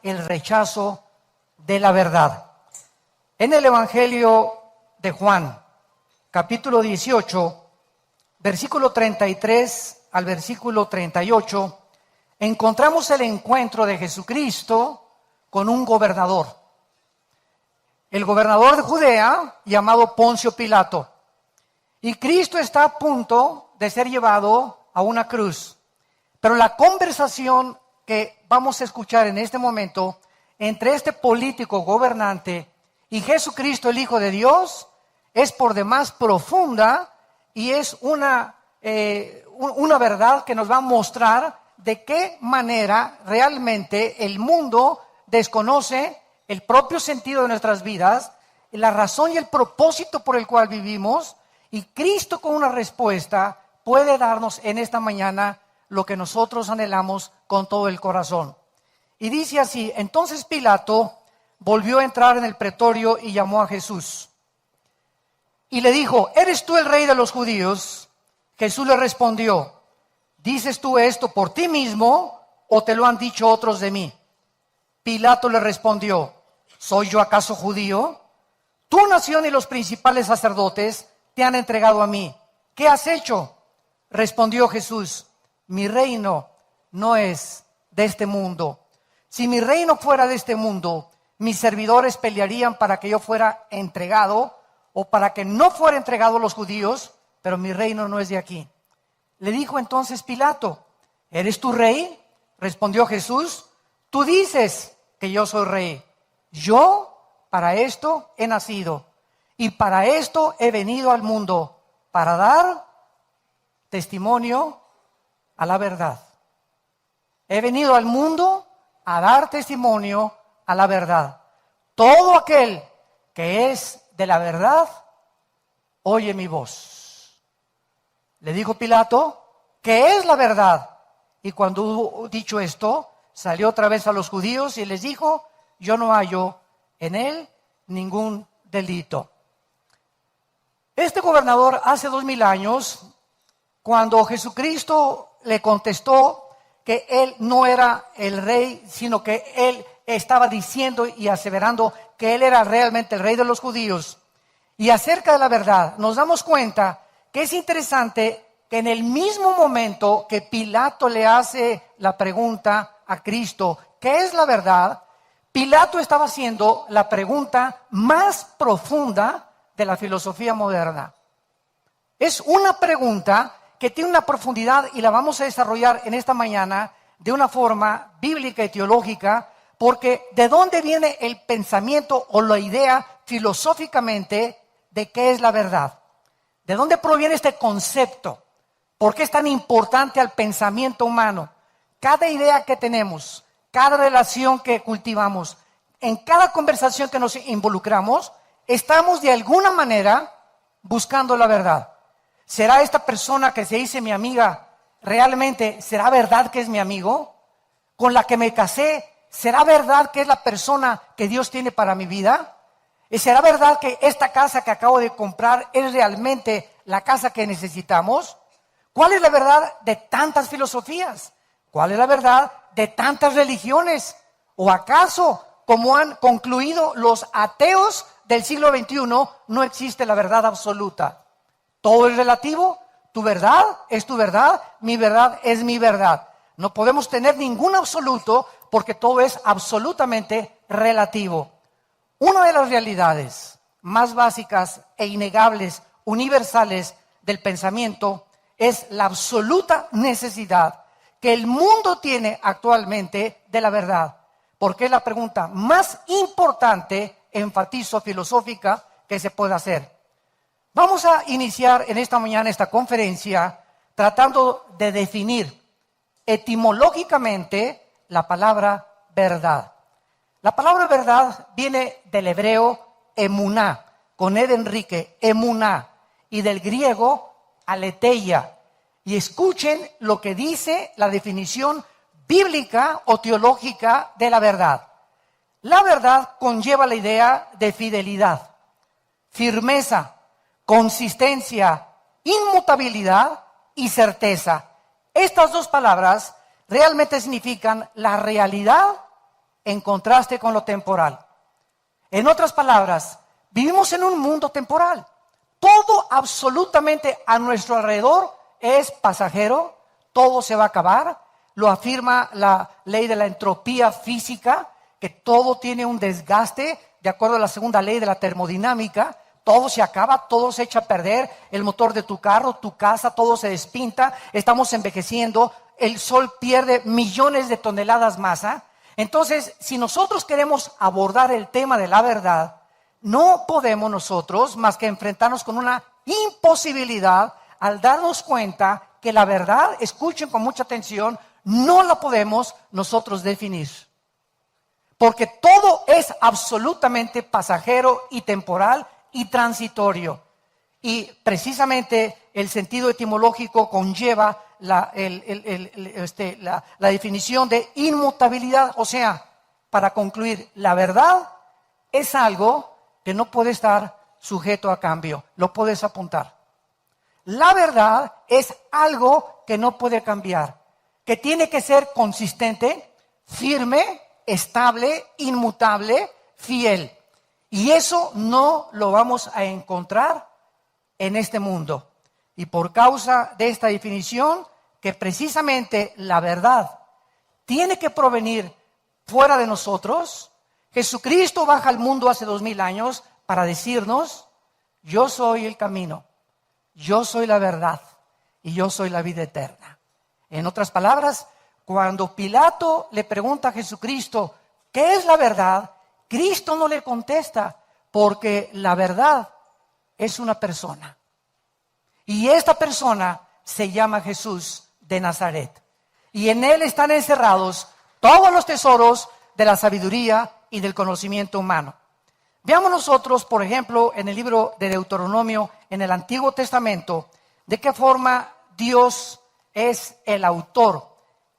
el rechazo de la verdad. En el Evangelio de Juan, capítulo 18, versículo 33 al versículo 38, encontramos el encuentro de Jesucristo con un gobernador. El gobernador de Judea, llamado Poncio Pilato. Y Cristo está a punto de ser llevado a una cruz. Pero la conversación que vamos a escuchar en este momento entre este político gobernante y Jesucristo, el Hijo de Dios, es por demás profunda y es una verdad que nos va a mostrar de qué manera realmente el mundo desconoce el propio sentido de nuestras vidas, la razón y el propósito por el cual vivimos, y Cristo con una respuesta puede darnos en esta mañana lo que nosotros anhelamos con todo el corazón. Y dice así: entonces Pilato volvió a entrar en el pretorio y llamó a Jesús. Y le dijo: ¿eres tú el rey de los judíos? Jesús le respondió: ¿dices tú esto por ti mismo o te lo han dicho otros de mí? Pilato le respondió: ¿soy yo acaso judío? Tu nación y los principales sacerdotes te han entregado a mí. ¿Qué has hecho? Respondió Jesús: mi reino no es de este mundo. Si mi reino fuera de este mundo, mis servidores pelearían para que yo fuera entregado o para que no fuera entregado a los judíos, pero mi reino no es de aquí. Le dijo entonces Pilato: ¿eres tú rey? Respondió Jesús: tú dices que yo soy rey. Yo para esto he nacido y para esto he venido al mundo, para dar testimonio a la verdad. He venido al mundo a dar testimonio a la verdad. Todo aquel que es de la verdad, oye mi voz. Le dijo Pilato: ¿qué es la verdad? Y cuando hubo dicho esto, salió otra vez a los judíos y les dijo: yo no hallo en él ningún delito. Este gobernador hace 2000 años, cuando Jesucristo le contestó que él no era el rey, sino que él estaba diciendo y aseverando que él era realmente el rey de los judíos. Y acerca de la verdad, nos damos cuenta que es interesante que en el mismo momento que Pilato le hace la pregunta a Cristo: ¿qué es la verdad?, Pilato estaba haciendo la pregunta más profunda de la filosofía moderna. Es una pregunta que tiene una profundidad y la vamos a desarrollar en esta mañana de una forma bíblica y teológica, porque ¿de dónde viene el pensamiento o la idea filosóficamente de qué es la verdad? ¿De dónde proviene este concepto? ¿Por qué es tan importante al pensamiento humano? Cada idea que tenemos, cada relación que cultivamos, en cada conversación que nos involucramos, estamos de alguna manera buscando la verdad. ¿Será esta persona que se dice mi amiga realmente, será verdad que es mi amigo? ¿Con la que me casé, será verdad que es la persona que Dios tiene para mi vida? ¿Y será verdad que esta casa que acabo de comprar es realmente la casa que necesitamos? ¿Cuál es la verdad de tantas filosofías? ¿Cuál es la verdad de tantas religiones? ¿O acaso, como han concluido los ateos del siglo XXI, no existe la verdad absoluta? Todo es relativo. Tu verdad es tu verdad, mi verdad es mi verdad. No podemos tener ningún absoluto porque todo es absolutamente relativo. Una de las realidades más básicas e innegables, universales del pensamiento es la absoluta necesidad que el mundo tiene actualmente de la verdad, porque es la pregunta más importante, enfatizo, filosófica que se puede hacer. Vamos a iniciar en esta mañana esta conferencia tratando de definir etimológicamente la palabra verdad. La palabra verdad viene del hebreo emuná, con E de Enrique, emuná, y del griego aletheia. Y escuchen lo que dice la definición bíblica o teológica de la verdad. La verdad conlleva la idea de fidelidad, firmeza, consistencia, inmutabilidad y certeza. Estas dos palabras realmente significan la realidad en contraste con lo temporal. En otras palabras, vivimos en un mundo temporal. Todo absolutamente a nuestro alrededor es pasajero, todo se va a acabar. Lo afirma la ley de la entropía física, que todo tiene un desgaste, de acuerdo a la segunda ley de la termodinámica. Todo se acaba, todo se echa a perder, el motor de tu carro, tu casa, todo se despinta, estamos envejeciendo, el sol pierde millones de toneladas masa. Entonces, si nosotros queremos abordar el tema de la verdad, no podemos nosotros más que enfrentarnos con una imposibilidad al darnos cuenta que la verdad, escuchen con mucha atención, no la podemos nosotros definir. Porque todo es absolutamente pasajero y temporal y transitorio. Y precisamente el sentido etimológico conlleva la definición de inmutabilidad. O sea, para concluir, la verdad es algo que no puede estar sujeto a cambio. Lo puedes apuntar. La verdad es algo que no puede cambiar, que tiene que ser consistente, firme, estable, inmutable, fiel. Y eso no lo vamos a encontrar en este mundo. Y por causa de esta definición, que precisamente la verdad tiene que provenir fuera de nosotros, Jesucristo baja al mundo hace 2000 años para decirnos: yo soy el camino, yo soy la verdad y yo soy la vida eterna. En otras palabras, cuando Pilato le pregunta a Jesucristo, ¿qué es la verdad?, Cristo no le contesta, porque la verdad es una persona. Y esta persona se llama Jesús de Nazaret. Y en él están encerrados todos los tesoros de la sabiduría y del conocimiento humano. Veamos nosotros, por ejemplo, en el libro de Deuteronomio, en el Antiguo Testamento, de qué forma Dios es el autor.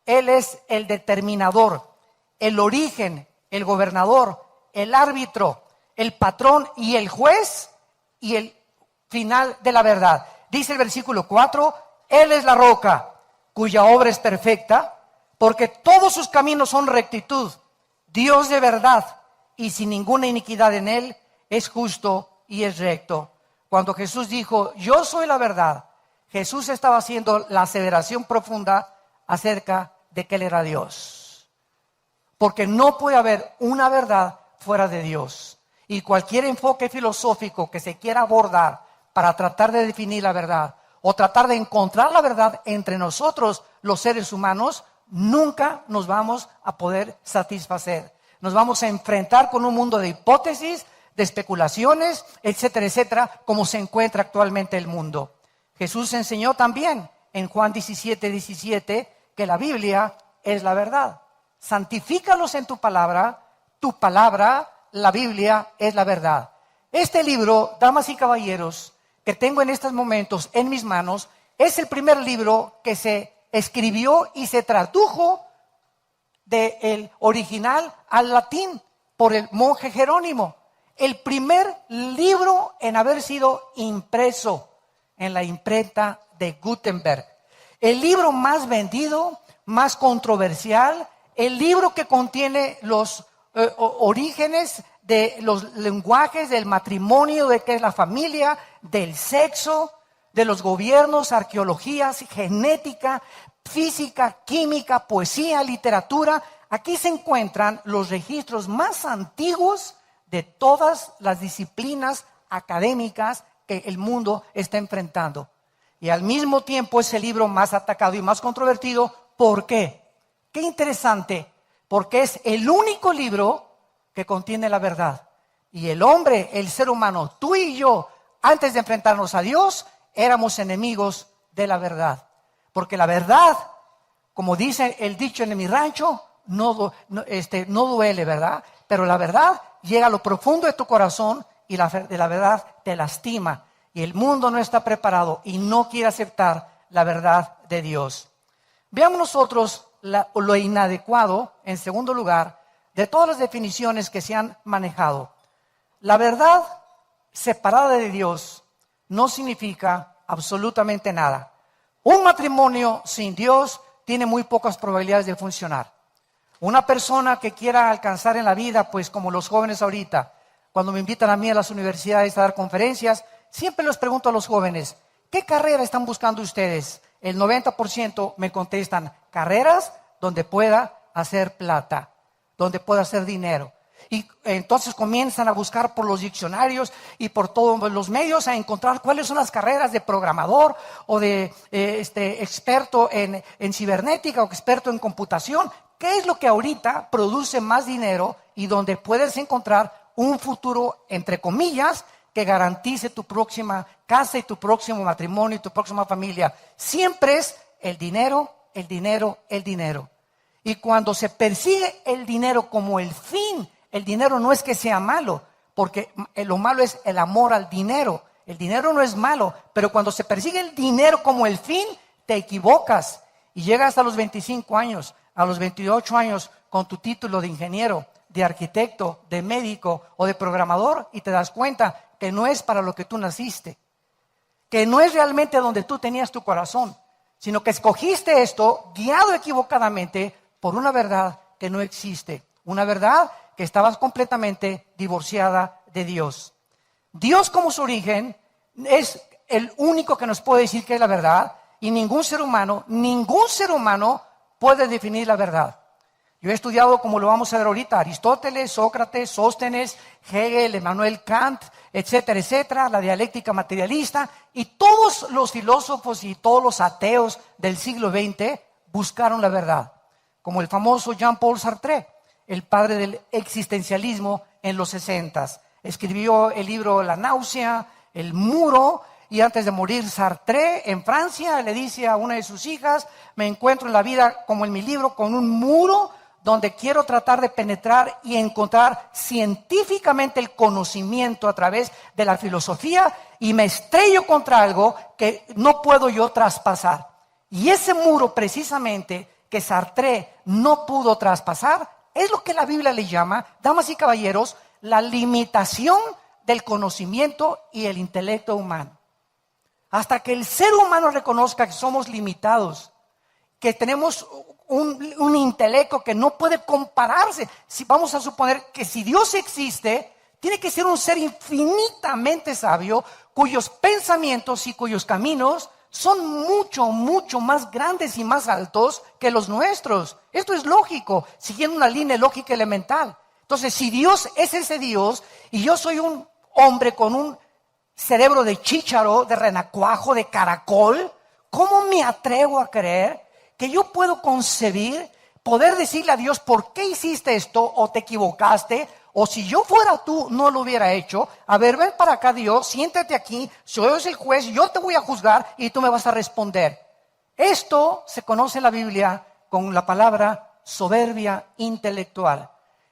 Él es el determinador, el origen, el gobernador, el árbitro, el patrón y el juez y el final de la verdad. Dice el versículo 4, Él es la roca cuya obra es perfecta, porque todos sus caminos son rectitud, Dios de verdad y sin ninguna iniquidad en Él, es justo y es recto. Cuando Jesús dijo, yo soy la verdad, Jesús estaba haciendo la aseveración profunda acerca de que Él era Dios. Porque no puede haber una verdad fuera de Dios. Y cualquier enfoque filosófico que se quiera abordar para tratar de definir la verdad o tratar de encontrar la verdad entre nosotros, los seres humanos, nunca nos vamos a poder satisfacer. Nos vamos a enfrentar con un mundo de hipótesis, de especulaciones, etcétera, etcétera, como se encuentra actualmente el mundo. Jesús enseñó también en Juan 17:17 que la Biblia es la verdad. Santifícalos en tu palabra, la Biblia es la verdad. Este libro, damas y caballeros, que tengo en estos momentos en mis manos, es el primer libro que se escribió y se tradujo del original al latín por el monje Jerónimo. El primer libro en haber sido impreso en la imprenta de Gutenberg. El libro más vendido, más controversial, el libro que contiene los orígenes de los lenguajes del matrimonio, de qué es la familia, del sexo, de los gobiernos, arqueologías, genética, física, química, poesía, literatura. Aquí se encuentran los registros más antiguos de todas las disciplinas académicas que el mundo está enfrentando. Y al mismo tiempo es el libro más atacado y más controvertido. ¿Por qué? Qué interesante, porque es el único libro que contiene la verdad. Y el hombre, el ser humano, tú y yo, antes de enfrentarnos a Dios, éramos enemigos de la verdad. Porque la verdad, como dice el dicho en mi rancho, no duele, ¿verdad? Pero la verdad llega a lo profundo de tu corazón y la verdad te lastima. Y el mundo no está preparado y no quiere aceptar la verdad de Dios. Veamos nosotros lo inadecuado, en segundo lugar, de todas las definiciones que se han manejado. La verdad separada de Dios no significa absolutamente nada. Un matrimonio sin Dios tiene muy pocas probabilidades de funcionar. Una persona que quiera alcanzar en la vida, pues como los jóvenes ahorita, cuando me invitan a mí a las universidades a dar conferencias, siempre les pregunto a los jóvenes, ¿qué carrera están buscando ustedes? El 90% me contestan, carreras donde pueda hacer plata, donde pueda hacer dinero. Y entonces comienzan a buscar por los diccionarios y por todos los medios a encontrar cuáles son las carreras de programador o de experto en cibernética o experto en computación. ¿Qué es lo que ahorita produce más dinero y donde puedes encontrar un futuro, entre comillas, que garantice tu próxima casa y tu próximo matrimonio y tu próxima familia? Siempre es el dinero, el dinero, el dinero. Y cuando se persigue el dinero como el fin, el dinero no es que sea malo, porque lo malo es el amor al dinero. El dinero no es malo, pero cuando se persigue el dinero como el fin, te equivocas y llegas a los 25 años, a los 28 años con tu título de ingeniero, de arquitecto, de médico o de programador y te das cuenta que no es para lo que tú naciste, que no es realmente donde tú tenías tu corazón, sino que escogiste esto guiado equivocadamente por una verdad que no existe, una verdad que estabas completamente divorciada de Dios. Dios como su origen es el único que nos puede decir que es la verdad y ningún ser humano puede definir la verdad. Yo he estudiado, como lo vamos a ver ahorita, Aristóteles, Sócrates, Sóstenes, Hegel, Immanuel Kant, etcétera, etcétera, la dialéctica materialista, y todos los filósofos y todos los ateos del siglo XX buscaron la verdad, como el famoso Jean-Paul Sartre, el padre del existencialismo en los 60s. Escribió el libro La náusea, El muro, y antes de morir Sartre en Francia le dice a una de sus hijas, me encuentro en la vida como en mi libro con un muro donde quiero tratar de penetrar y encontrar científicamente el conocimiento a través de la filosofía y me estrello contra algo que no puedo yo traspasar. Y ese muro precisamente que Sartre no pudo traspasar es lo que la Biblia le llama, damas y caballeros, la limitación del conocimiento y el intelecto humano. Hasta que el ser humano reconozca que somos limitados, que tenemos un intelecto que no puede compararse. Si vamos a suponer que si Dios existe, tiene que ser un ser infinitamente sabio, cuyos pensamientos y cuyos caminos son mucho, mucho más grandes y más altos que los nuestros. Esto es lógico, siguiendo una línea lógica elemental. Entonces, si Dios es ese Dios y yo soy un hombre con un cerebro de chícharo, de renacuajo, de caracol, ¿cómo me atrevo a creer que yo puedo concebir, poder decirle a Dios, ¿por qué hiciste esto? ¿O te equivocaste? O si yo fuera tú, no lo hubiera hecho. A ver, ven para acá, Dios, siéntate aquí, soy el juez, yo te voy a juzgar y tú me vas a responder. Esto se conoce en la Biblia con la palabra soberbia intelectual,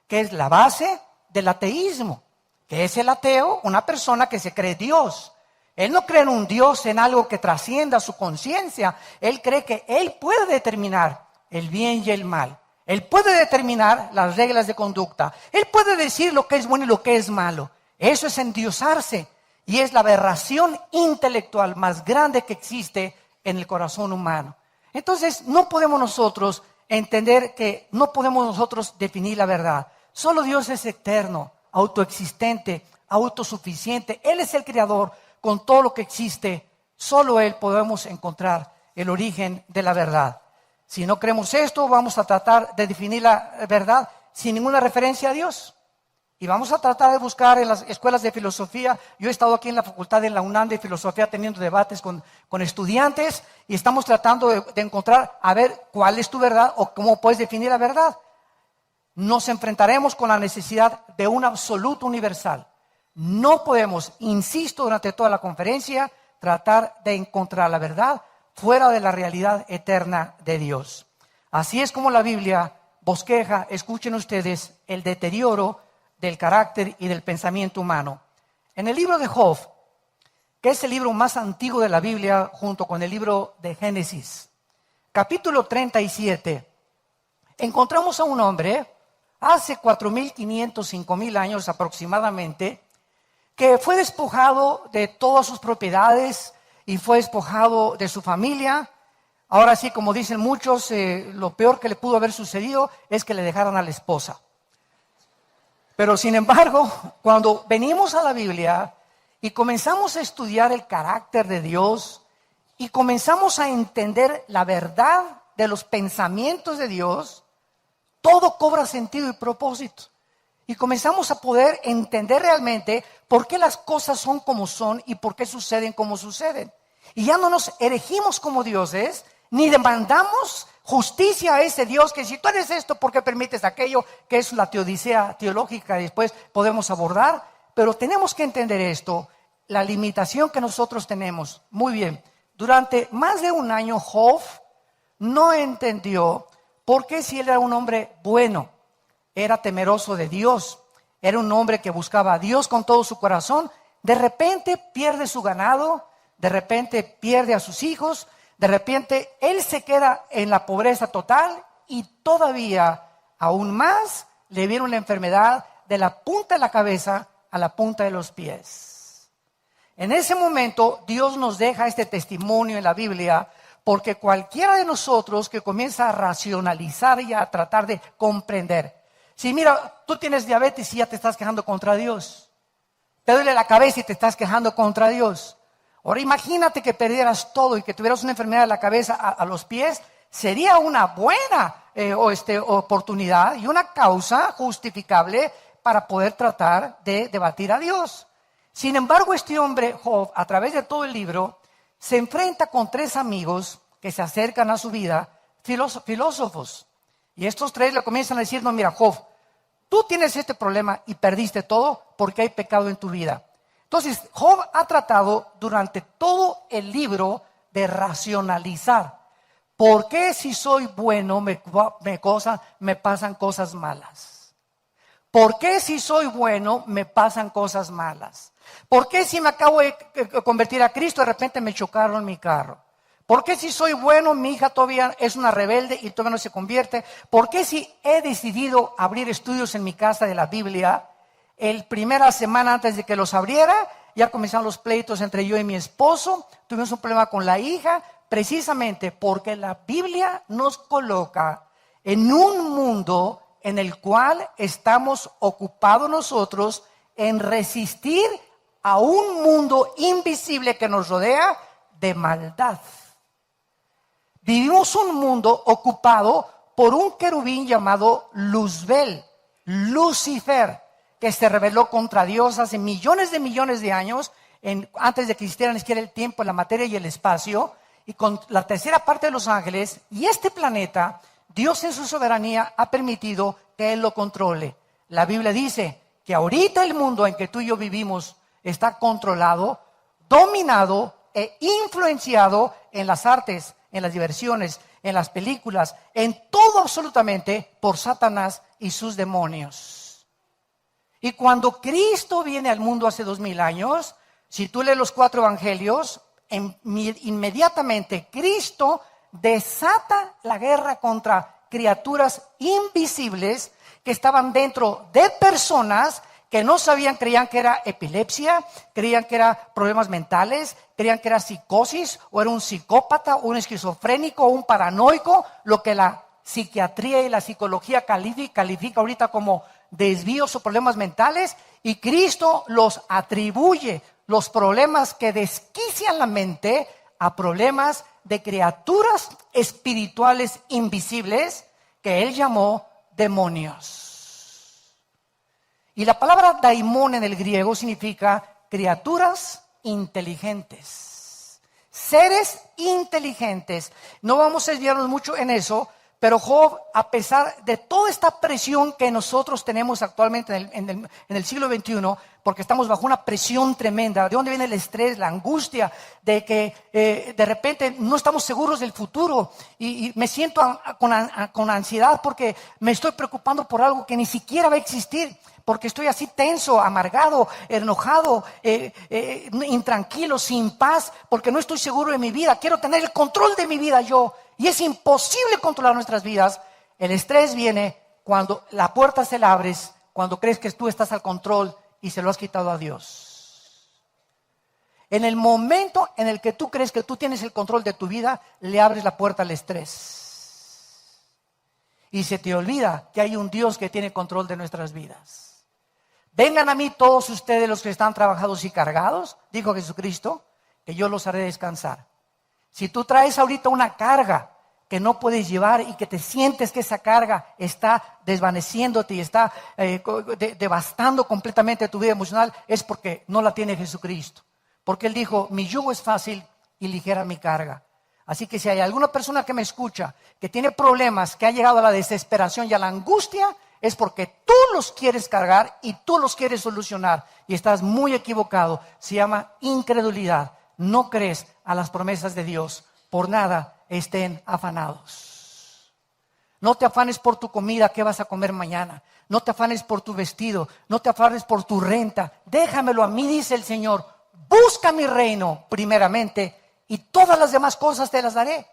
que es la base del ateísmo. ¿Qué es el ateo? Una persona que se cree Dios. Él no cree en un Dios, en algo que trascienda su conciencia. Él cree que Él puede determinar el bien y el mal. Él puede determinar las reglas de conducta. Él puede decir lo que es bueno y lo que es malo. Eso es endiosarse. Y es la aberración intelectual más grande que existe en el corazón humano. Entonces, no podemos nosotros entender que no podemos nosotros definir la verdad. Solo Dios es eterno, autoexistente, autosuficiente. Él es el creador. Con todo lo que existe, solo Él podemos encontrar el origen de la verdad. Si no creemos esto, vamos a tratar de definir la verdad sin ninguna referencia a Dios. Y vamos a tratar de buscar en las escuelas de filosofía. Yo he estado aquí en la facultad de la UNAM de filosofía teniendo debates con estudiantes y estamos tratando de encontrar, a ver, cuál es tu verdad o cómo puedes definir la verdad. Nos enfrentaremos con la necesidad de un absoluto universal. No podemos, insisto durante toda la conferencia, tratar de encontrar la verdad fuera de la realidad eterna de Dios. Así es como la Biblia bosqueja, escuchen ustedes, el deterioro del carácter y del pensamiento humano. En el libro de Job, que es el libro más antiguo de la Biblia junto con el libro de Génesis, capítulo 37, encontramos a un hombre hace 4,500, 5,000 años aproximadamente, que fue despojado de todas sus propiedades y fue despojado de su familia, Ahora sí, como dicen muchos, lo peor que le pudo haber sucedido es que le dejaran a la esposa. Pero sin embargo, cuando venimos a la Biblia y comenzamos a estudiar el carácter de Dios y comenzamos a entender la verdad de los pensamientos de Dios, todo cobra sentido y propósito. Y comenzamos a poder entender realmente por qué las cosas son como son y por qué suceden como suceden. Y ya no nos erigimos como dioses, ni demandamos justicia a ese Dios que si tú eres esto, ¿por qué permites aquello? Que es la teodicea teológica y después podemos abordar. Pero tenemos que entender esto, la limitación que nosotros tenemos. Muy bien, durante más de un año Job no entendió por qué si él era un hombre bueno, era temeroso de Dios, era un hombre que buscaba a Dios con todo su corazón, de repente pierde su ganado, de repente pierde a sus hijos, de repente él se queda en la pobreza total y todavía aún más le viene una enfermedad de la punta de la cabeza a la punta de los pies. En ese momento Dios nos deja este testimonio en la Biblia porque cualquiera de nosotros que comienza a racionalizar y a tratar de comprender. Si mira, tú tienes diabetes y ya te estás quejando contra Dios. Te duele la cabeza y te estás quejando contra Dios. Ahora imagínate que perdieras todo y que tuvieras una enfermedad de la cabeza a los pies. Sería una buena oportunidad y una causa justificable para poder tratar de debatir a Dios. Sin embargo, este hombre, Job, a través de todo el libro, se enfrenta con 3 amigos que se acercan a su vida, filósofos. Y estos 3 le comienzan a decir, no, mira, Job, tú tienes este problema y perdiste todo porque hay pecado en tu vida. Entonces, Job ha tratado durante todo el libro de racionalizar. ¿Por qué si soy bueno me pasan cosas malas? ¿Por qué si soy bueno me pasan cosas malas? ¿Por qué si me acabo de convertir a Cristo de repente me chocaron mi carro? ¿Por qué si soy bueno mi hija todavía es una rebelde y todavía no se convierte? ¿Por qué si he decidido abrir estudios en mi casa de la Biblia, primera semana antes de que los abriera, ya comenzaron los pleitos entre yo y mi esposo, tuvimos un problema con la hija, precisamente porque la Biblia nos coloca en un mundo en el cual estamos ocupados nosotros en resistir a un mundo invisible que nos rodea de maldad. Vivimos un mundo ocupado por un querubín llamado Luzbel, Lucifer, que se rebeló contra Dios hace millones de años, antes de que existiera ni siquiera el tiempo, la materia y el espacio, y con la tercera parte de los ángeles, y este planeta, Dios en su soberanía ha permitido que Él lo controle. La Biblia dice que ahorita el mundo en que tú y yo vivimos está controlado, dominado e influenciado en las artes, en las diversiones, en las películas, en todo absolutamente por Satanás y sus demonios. Y cuando Cristo viene al mundo hace 2000 años, si tú lees los 4 evangelios, inmediatamente Cristo desata la guerra contra criaturas invisibles que estaban dentro de personas que no sabían, creían que era epilepsia, creían que era problemas mentales, creían que era psicosis, o era un psicópata, o un esquizofrénico, o un paranoico, lo que la psiquiatría y la psicología califica ahorita como desvíos o problemas mentales, y Cristo los atribuye, los problemas que desquician la mente, a problemas de criaturas espirituales invisibles que Él llamó demonios. Y la palabra daimón en el griego significa criaturas inteligentes, seres inteligentes. No vamos a desviarnos mucho en eso, pero Job, a pesar de toda esta presión que nosotros tenemos actualmente en el siglo XXI, porque estamos bajo una presión tremenda, ¿de dónde viene el estrés, la angustia? De que de repente no estamos seguros del futuro y me siento con ansiedad porque me estoy preocupando por algo que ni siquiera va a existir. Porque estoy así tenso, amargado, enojado, intranquilo, sin paz, porque no estoy seguro de mi vida. Quiero tener el control de mi vida yo. Y es imposible controlar nuestras vidas. El estrés viene cuando la puerta se la abres, cuando crees que tú estás al control y se lo has quitado a Dios. En el momento en el que tú crees que tú tienes el control de tu vida, le abres la puerta al estrés. Y se te olvida que hay un Dios que tiene control de nuestras vidas. Vengan a mí todos ustedes los que están trabajados y cargados, dijo Jesucristo, que yo los haré descansar. Si tú traes ahorita una carga que no puedes llevar y que te sientes que esa carga está desvaneciéndote y está devastando completamente tu vida emocional, es porque no la tiene Jesucristo. Porque Él dijo, mi yugo es fácil y ligera mi carga. Así que si hay alguna persona que me escucha, que tiene problemas, que ha llegado a la desesperación y a la angustia, es porque tú los quieres cargar y tú los quieres solucionar. Y estás muy equivocado. Se llama incredulidad. No crees a las promesas de Dios. Por nada estén afanados. No te afanes por tu comida, ¿qué vas a comer mañana? No te afanes por tu vestido, no te afanes por tu renta. Déjamelo a mí, dice el Señor. Busca mi reino primeramente y todas las demás cosas te las daré.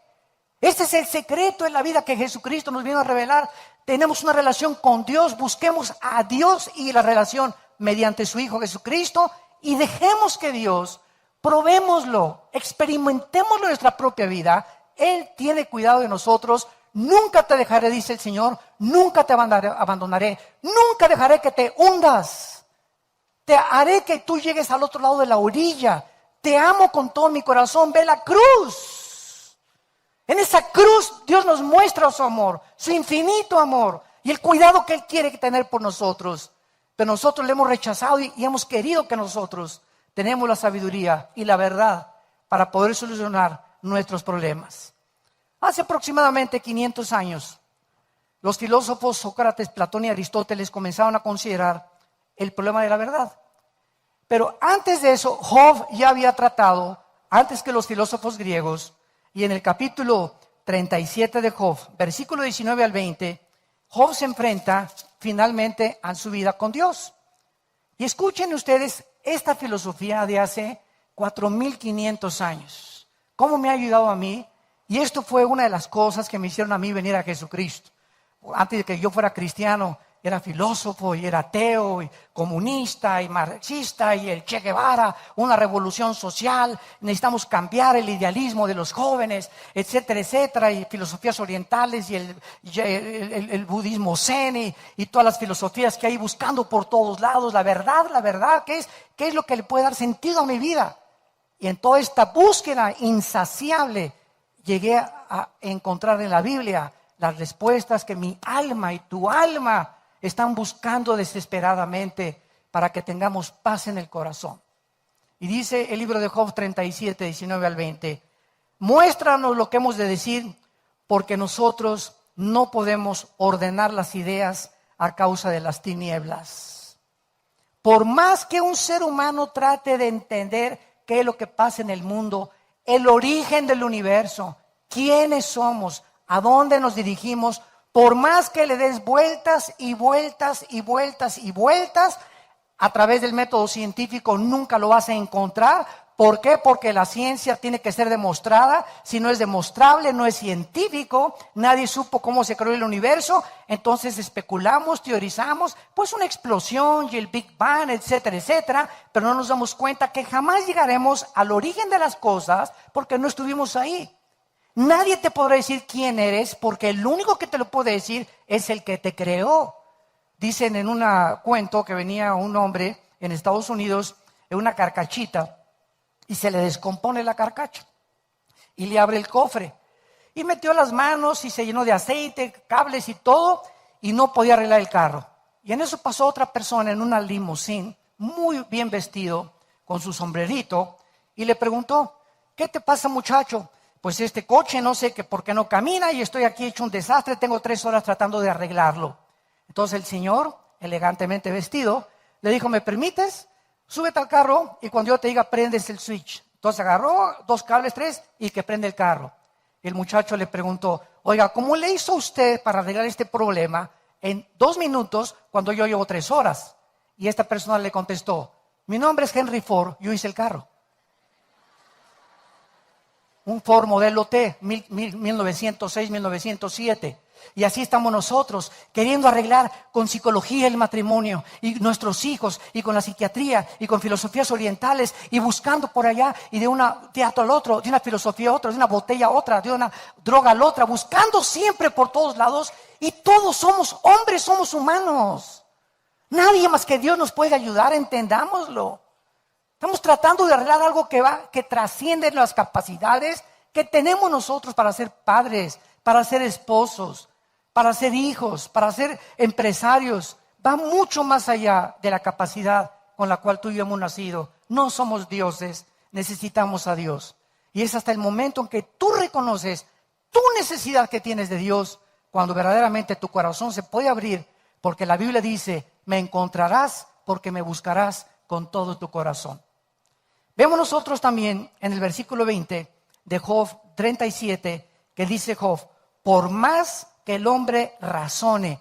Este es el secreto en la vida que Jesucristo nos vino a revelar. Tenemos una relación con Dios, busquemos a Dios y la relación mediante su Hijo Jesucristo y dejemos que Dios, probémoslo, experimentémoslo en nuestra propia vida. Él tiene cuidado de nosotros. Nunca te dejaré, dice el Señor. Nunca te abandonaré. Nunca dejaré que te hundas. Te haré que tú llegues al otro lado de la orilla. Te amo con todo mi corazón. Ve la cruz. En esa cruz Dios nos muestra su amor, su infinito amor y el cuidado que Él quiere tener por nosotros. Pero nosotros le hemos rechazado y hemos querido que nosotros tenemos la sabiduría y la verdad para poder solucionar nuestros problemas. Hace aproximadamente 500 años, los filósofos Sócrates, Platón y Aristóteles comenzaron a considerar el problema de la verdad. Pero antes de eso, Job ya había tratado, antes que los filósofos griegos, y en el capítulo 37 de Job, versículo 19 al 20, Job se enfrenta finalmente a su vida con Dios. Y escuchen ustedes esta filosofía de hace 4,500 años. ¿Cómo me ha ayudado a mí? Y esto fue una de las cosas que me hicieron a mí venir a Jesucristo. Antes de que yo fuera cristiano, era filósofo y era ateo y comunista y marxista y el Che Guevara, una revolución social, necesitamos cambiar el idealismo de los jóvenes, etcétera, etcétera, y filosofías orientales y el budismo zen y todas las filosofías que hay buscando por todos lados, la verdad, ¿qué es lo que le puede dar sentido a mi vida? Y en toda esta búsqueda insaciable llegué a encontrar en la Biblia las respuestas que mi alma y tu alma están buscando desesperadamente para que tengamos paz en el corazón. Y dice el libro de Job 37, 19 al 20, muéstranos lo que hemos de decir, porque nosotros no podemos ordenar las ideas a causa de las tinieblas. Por más que un ser humano trate de entender qué es lo que pasa en el mundo, el origen del universo, quiénes somos, a dónde nos dirigimos, por más que le des vueltas y vueltas y vueltas y vueltas, a través del método científico nunca lo vas a encontrar. ¿Por qué? Porque la ciencia tiene que ser demostrada. Si no es demostrable, no es científico. Nadie supo cómo se creó el universo. Entonces especulamos, teorizamos, pues una explosión y el Big Bang, etcétera, etcétera. Pero no nos damos cuenta que jamás llegaremos al origen de las cosas porque no estuvimos ahí. Nadie te podrá decir quién eres porque el único que te lo puede decir es el que te creó. Dicen en un cuento que venía un hombre en Estados Unidos en una carcachita y se le descompone la carcacha y le abre el cofre y metió las manos y se llenó de aceite, cables y todo y no podía arreglar el carro. Y en eso pasó otra persona en una limusín muy bien vestido con su sombrerito y le preguntó, ¿qué te pasa, muchacho? Pues este coche no sé que por qué no camina y estoy aquí hecho un desastre, tengo 3 horas tratando de arreglarlo. Entonces el señor, elegantemente vestido, le dijo, ¿me permites? Súbete al carro y cuando yo te diga prendes el switch. Entonces agarró 2 cables, 3 y que prende el carro. El muchacho le preguntó, oiga, ¿cómo le hizo usted para arreglar este problema en 2 minutos cuando yo llevo 3 horas? Y esta persona le contestó, mi nombre es Henry Ford, yo hice el carro. Un Ford modelo T, 1906, 1907. Y así estamos nosotros, queriendo arreglar con psicología el matrimonio y nuestros hijos, y con la psiquiatría y con filosofías orientales, y buscando por allá, y de un teatro al otro, de una filosofía a otra, de una botella a otra, de una droga a la otra, buscando siempre por todos lados. Y todos somos hombres, somos humanos. Nadie más que Dios nos puede ayudar, entendámoslo. Estamos tratando de arreglar algo que trasciende las capacidades que tenemos nosotros para ser padres, para ser esposos, para ser hijos, para ser empresarios. Va mucho más allá de la capacidad con la cual tú y yo hemos nacido. No somos dioses, necesitamos a Dios. Y es hasta el momento en que tú reconoces tu necesidad que tienes de Dios, cuando verdaderamente tu corazón se puede abrir, porque la Biblia dice, me encontrarás porque me buscarás con todo tu corazón. Vemos nosotros también en el versículo 20 de Job 37, que dice Job, por más que el hombre razone,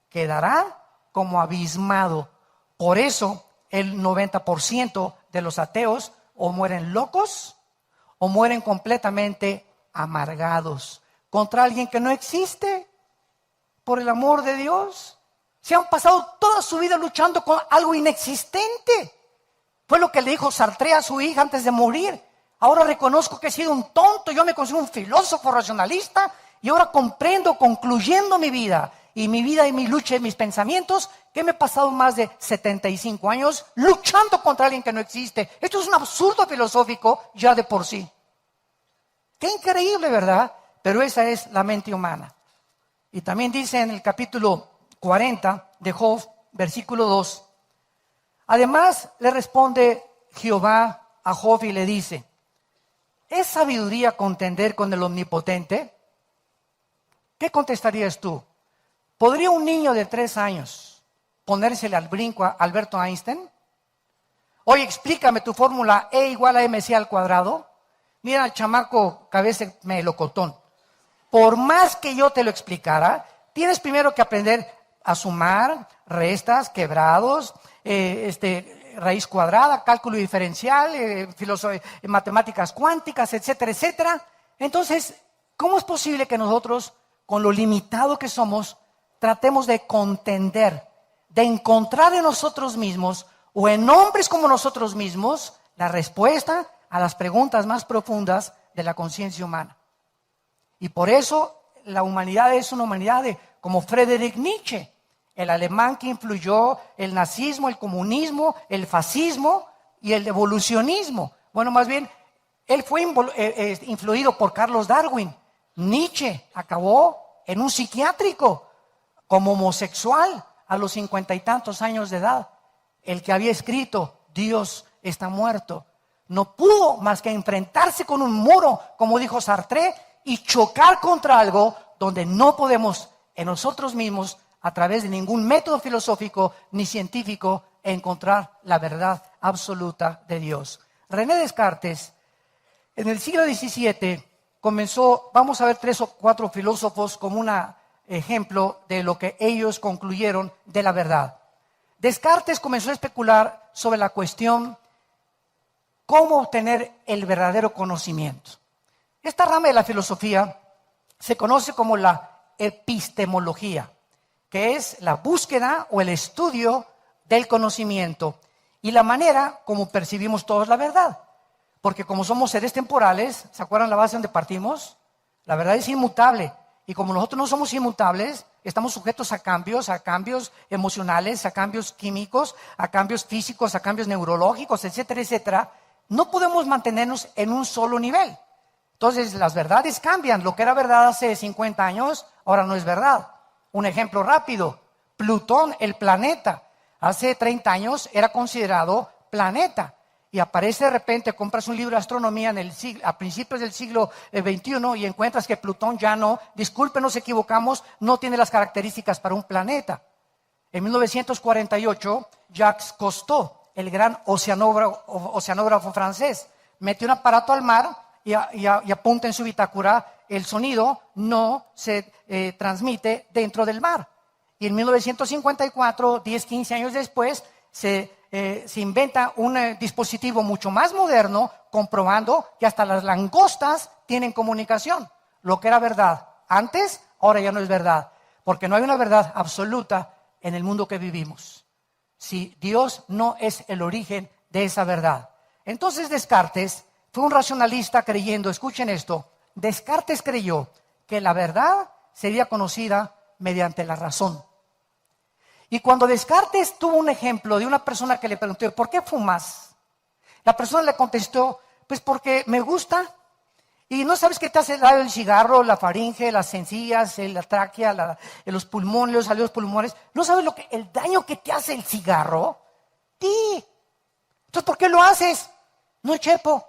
quedará como abismado. Por eso el 90% de los ateos o mueren locos o mueren completamente amargados contra alguien que no existe. Por el amor de Dios, se han pasado toda su vida luchando con algo inexistente. Fue lo que le dijo Sartre a su hija antes de morir. Ahora reconozco que he sido un tonto, yo me considero un filósofo racionalista y ahora comprendo, concluyendo mi vida y mi lucha y mis pensamientos, que me he pasado más de 75 años luchando contra alguien que no existe. Esto es un absurdo filosófico ya de por sí. Qué increíble, ¿verdad? Pero esa es la mente humana. Y también dice en el capítulo 40 de Job, versículo 2, además le responde Jehová a Job y le dice, ¿es sabiduría contender con el Omnipotente? ¿Qué contestarías tú? ¿Podría un niño de 3 años ponérsele al brinco a Alberto Einstein? Oye, explícame tu fórmula E igual a mc al cuadrado. Mira al chamaco cabeza melocotón. Por más que yo te lo explicara, tienes primero que aprender a sumar, restas, quebrados, raíz cuadrada, cálculo diferencial, matemáticas cuánticas, etcétera, etcétera. Entonces, ¿cómo es posible que nosotros, con lo limitado que somos, tratemos de contender, de encontrar en nosotros mismos o en hombres como nosotros mismos la respuesta a las preguntas más profundas de la conciencia humana? Y por eso la humanidad es una humanidad como Friedrich Nietzsche, el alemán que influyó el nazismo, el comunismo, el fascismo y el evolucionismo. Bueno, más bien, él fue influido por Carlos Darwin. Nietzsche acabó en un psiquiátrico como homosexual a los 50 y tantos años de edad. El que había escrito, Dios está muerto, no pudo más que enfrentarse con un muro, como dijo Sartre, y chocar contra algo donde no podemos en nosotros mismos, a través de ningún método filosófico ni científico, encontrar la verdad absoluta de Dios. René Descartes, en el siglo XVII, comenzó, vamos a ver 3 o 4 filósofos como un ejemplo de lo que ellos concluyeron de la verdad. Descartes comenzó a especular sobre la cuestión cómo obtener el verdadero conocimiento. Esta rama de la filosofía se conoce como la epistemología, que es la búsqueda o el estudio del conocimiento y la manera como percibimos todos la verdad. Porque como somos seres temporales, ¿se acuerdan la base donde partimos? La verdad es inmutable. Y como nosotros no somos inmutables, estamos sujetos a cambios emocionales, a cambios químicos, a cambios físicos, a cambios neurológicos, etcétera, etcétera. No podemos mantenernos en un solo nivel. Entonces las verdades cambian. Lo que era verdad hace 50 años, ahora no es verdad. Un ejemplo rápido, Plutón, el planeta, hace 30 años era considerado planeta. Y aparece de repente, compras un libro de astronomía a principios del siglo XXI y encuentras que Plutón ya no, disculpen, nos equivocamos, no tiene las características para un planeta. En 1948, Jacques Cousteau, el gran oceanógrafo francés, mete un aparato al mar y apunta en su bitácora, el sonido no se transmite dentro del mar. Y en 1954, 10, 15 años después, se inventa un dispositivo mucho más moderno, comprobando que hasta las langostas tienen comunicación. Lo que era verdad antes, ahora ya no es verdad, porque no hay una verdad absoluta en el mundo que vivimos. Si Dios no es el origen de esa verdad. Entonces Descartes fue un racionalista creyendo, escuchen esto, Descartes creyó que la verdad sería conocida mediante la razón. Y cuando Descartes tuvo un ejemplo de una persona que le preguntó, ¿por qué fumas? La persona le contestó, pues porque me gusta. Y no sabes qué te hace daño el cigarro, la faringe, las encías, la tráquea, los pulmones, los salidos pulmones. ¿No sabes el daño que te hace el cigarro? Sí. Entonces, ¿por qué lo haces? No, chepo.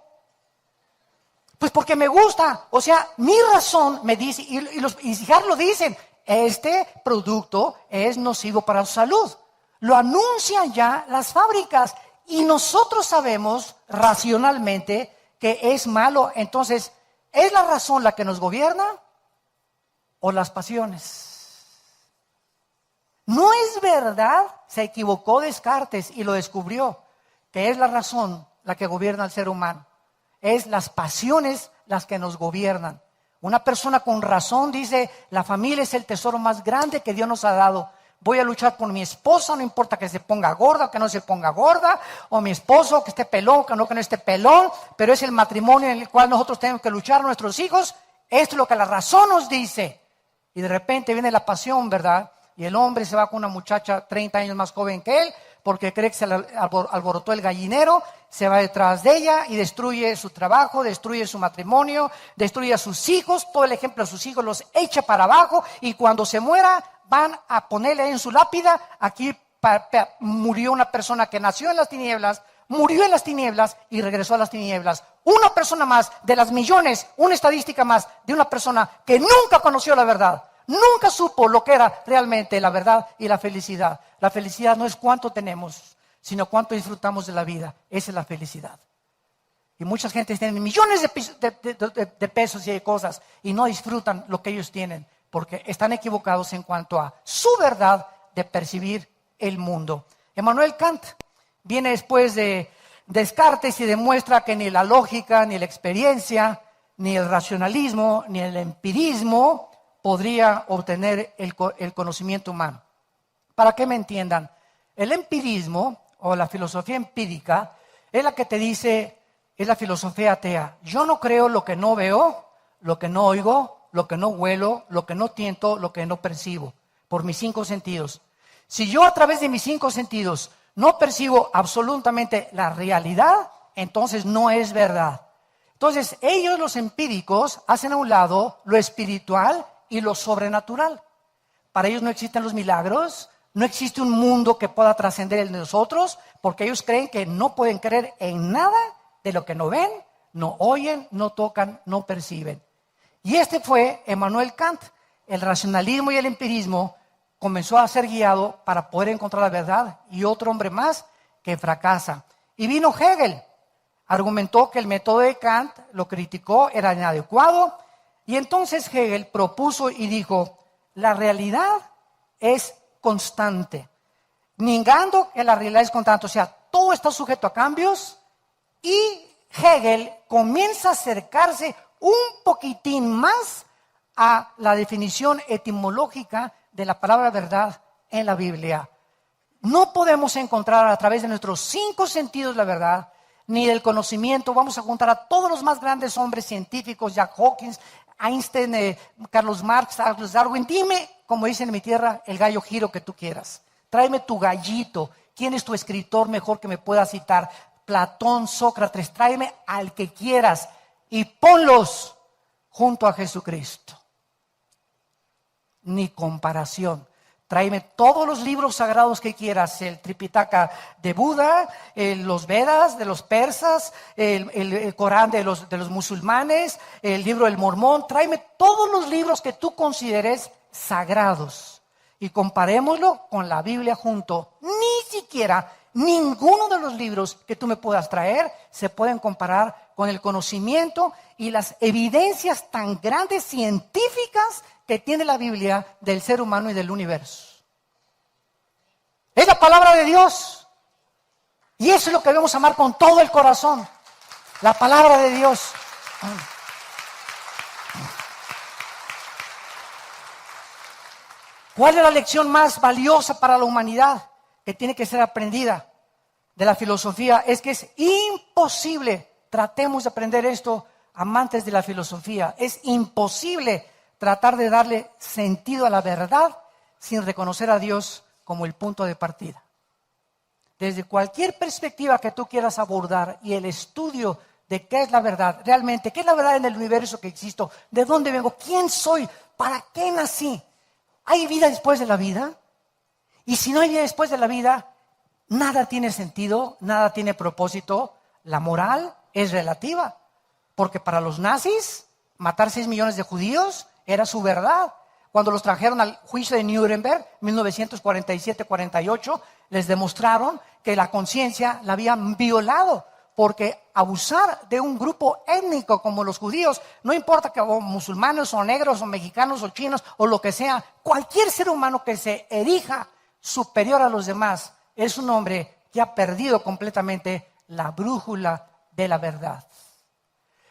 Pues porque me gusta. O sea, mi razón me dice, y los cigarros lo dicen, este producto es nocivo para su salud. Lo anuncian ya las fábricas. Y nosotros sabemos racionalmente que es malo. Entonces, ¿es la razón la que nos gobierna o las pasiones? No es verdad, se equivocó Descartes y lo descubrió, que es la razón la que gobierna al ser humano. Es las pasiones las que nos gobiernan. Una persona con razón dice, la familia es el tesoro más grande que Dios nos ha dado. Voy a luchar por mi esposa, no importa que se ponga gorda o que no se ponga gorda, o mi esposo que esté pelón, que no esté pelón, pero es el matrimonio en el cual nosotros tenemos que luchar, nuestros hijos. Esto es lo que la razón nos dice. Y de repente viene la pasión, ¿verdad? Y el hombre se va con una muchacha 30 años más joven que él, porque cree que se le alborotó el gallinero, se va detrás de ella y destruye su trabajo, destruye su matrimonio, destruye a sus hijos, todo el ejemplo de sus hijos los echa para abajo, y cuando se muera van a ponerle en su lápida, aquí murió una persona que nació en las tinieblas, murió en las tinieblas y regresó a las tinieblas. Una persona más de las millones, una estadística más de una persona que nunca conoció la verdad. Nunca supo lo que era realmente la verdad y la felicidad. La felicidad no es cuánto tenemos, sino cuánto disfrutamos de la vida. Esa es la felicidad. Y mucha gente tiene millones de pesos y de cosas y no disfrutan lo que ellos tienen porque están equivocados en cuanto a su verdad de percibir el mundo. Immanuel Kant viene después de Descartes y demuestra que ni la lógica, ni la experiencia, ni el racionalismo, ni el empirismo podría obtener el conocimiento humano. Para que me entiendan, el empirismo o la filosofía empírica es la que te dice, es la filosofía atea. Yo no creo lo que no veo, lo que no oigo, lo que no huelo, lo que no tiento, lo que no percibo, por mis 5 sentidos. Si yo a través de mis 5 sentidos no percibo absolutamente la realidad, entonces no es verdad. Entonces ellos, los empíricos, hacen a un lado lo espiritual y lo sobrenatural. Para ellos no existen los milagros, no existe un mundo que pueda trascender el de nosotros, porque ellos creen que no pueden creer en nada de lo que no ven, no oyen, no tocan, no perciben. Y este fue Immanuel Kant. El racionalismo y el empirismo comenzó a ser guiado para poder encontrar la verdad, y otro hombre más que fracasa. Y vino Hegel, argumentó que el método de Kant, lo criticó, era inadecuado, y entonces Hegel propuso y dijo, la realidad es constante, negando que la realidad es constante, o sea, todo está sujeto a cambios, y Hegel comienza a acercarse un poquitín más a la definición etimológica de la palabra verdad en la Biblia. No podemos encontrar a través de nuestros 5 sentidos la verdad, ni del conocimiento. Vamos a juntar a todos los más grandes hombres científicos, Jack Hawkins, Einstein, Carlos Marx, Charles Darwin. Dime, como dicen en mi tierra, el gallo giro que tú quieras. Tráeme tu gallito. ¿Quién es tu escritor mejor que me pueda citar? Platón, Sócrates, tráeme al que quieras y ponlos junto a Jesucristo. Ni comparación. Tráeme todos los libros sagrados que quieras, el Tripitaka de Buda, los Vedas de los persas, el Corán de los musulmanes, el libro del Mormón. Tráeme todos los libros que tú consideres sagrados y comparémoslo con la Biblia junto. Ni siquiera ninguno de los libros que tú me puedas traer se pueden comparar con el conocimiento y las evidencias tan grandes científicas que tiene la Biblia del ser humano y del universo. Es la palabra de Dios. Y eso es lo que debemos amar con todo el corazón. La palabra de Dios. ¿Cuál es la lección más valiosa para la humanidad que tiene que ser aprendida de la filosofía? Es que es imposible, tratemos de aprender esto, amantes de la filosofía, es imposible tratar de darle sentido a la verdad sin reconocer a Dios como el punto de partida. Desde cualquier perspectiva que tú quieras abordar y el estudio de qué es la verdad, realmente, qué es la verdad en el universo que existo, de dónde vengo, quién soy, para qué nací. ¿Hay vida después de la vida? Y si no hay vida después de la vida, nada tiene sentido, nada tiene propósito. La moral es relativa, porque para los nazis, matar 6 millones de judíos era su verdad. Cuando los trajeron al juicio de Nuremberg, 1947-48, les demostraron que la conciencia la habían violado, porque abusar de un grupo étnico como los judíos, no importa que o musulmanes o negros o mexicanos o chinos o lo que sea, cualquier ser humano que se erija superior a los demás es un hombre que ha perdido completamente la brújula de la verdad.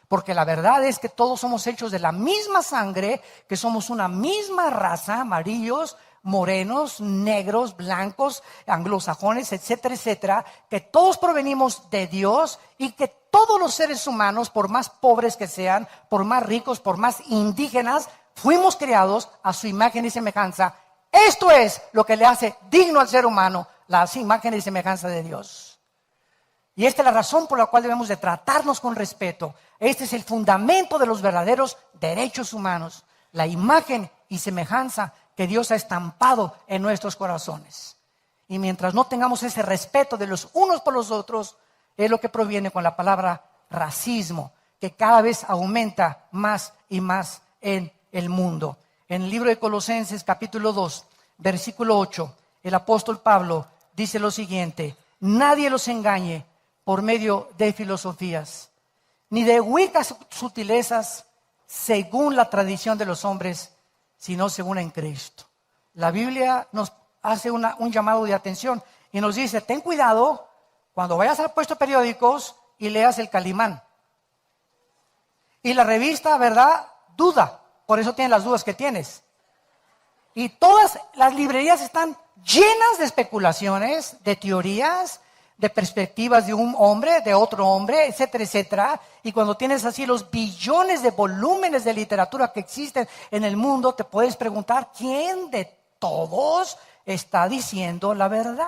Porque la verdad es que todos somos hechos de la misma sangre, que somos una misma raza, amarillos, morenos, negros, blancos, anglosajones, etcétera, etcétera, que todos provenimos de Dios y que todos los seres humanos, por más pobres que sean, por más ricos, por más indígenas, fuimos creados a su imagen y semejanza. Esto es lo que le hace digno al ser humano, la imagen y semejanza de Dios. Y esta es la razón por la cual debemos de tratarnos con respeto. Este es el fundamento de los verdaderos derechos humanos, la imagen y semejanza que Dios ha estampado en nuestros corazones. Y mientras no tengamos ese respeto de los unos por los otros, es lo que proviene con la palabra racismo, que cada vez aumenta más y más en el mundo. En el libro de Colosenses capítulo 2, versículo 8, el apóstol Pablo dice lo siguiente: nadie los engañe por medio de filosofías, ni de huecas sutilezas según la tradición de los hombres, sino según en Cristo. La Biblia nos hace un llamado de atención y nos dice: ten cuidado cuando vayas al puesto de periódicos y leas el Calimán. Y la revista, ¿verdad? Duda. Por eso tienes las dudas que tienes. Y todas las librerías están llenas de especulaciones, de teorías, de perspectivas de un hombre, de otro hombre, etcétera, etcétera. Y cuando tienes así los billones de volúmenes de literatura que existen en el mundo, te puedes preguntar: ¿quién de todos está diciendo la verdad?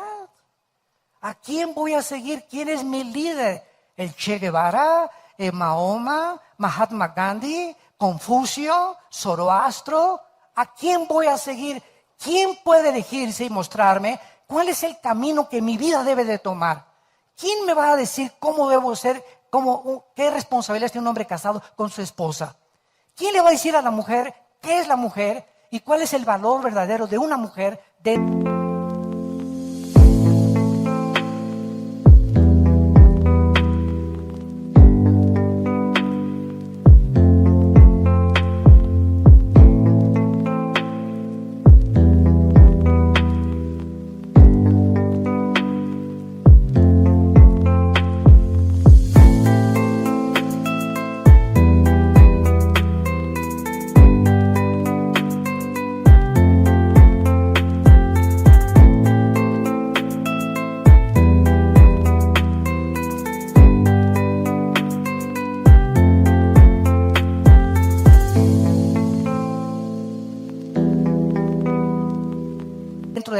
¿A quién voy a seguir? ¿Quién es mi líder? ¿El Che Guevara? ¿Mahoma? ¿Mahatma Gandhi? ¿Confucio? ¿Zoroastro? ¿A quién voy a seguir? ¿Quién puede elegirse y mostrarme cuál es el camino que mi vida debe de tomar? ¿Quién me va a decir cómo debo ser, qué responsabilidad tiene un hombre casado con su esposa? ¿Quién le va a decir a la mujer qué es la mujer y cuál es el valor verdadero de una mujer? De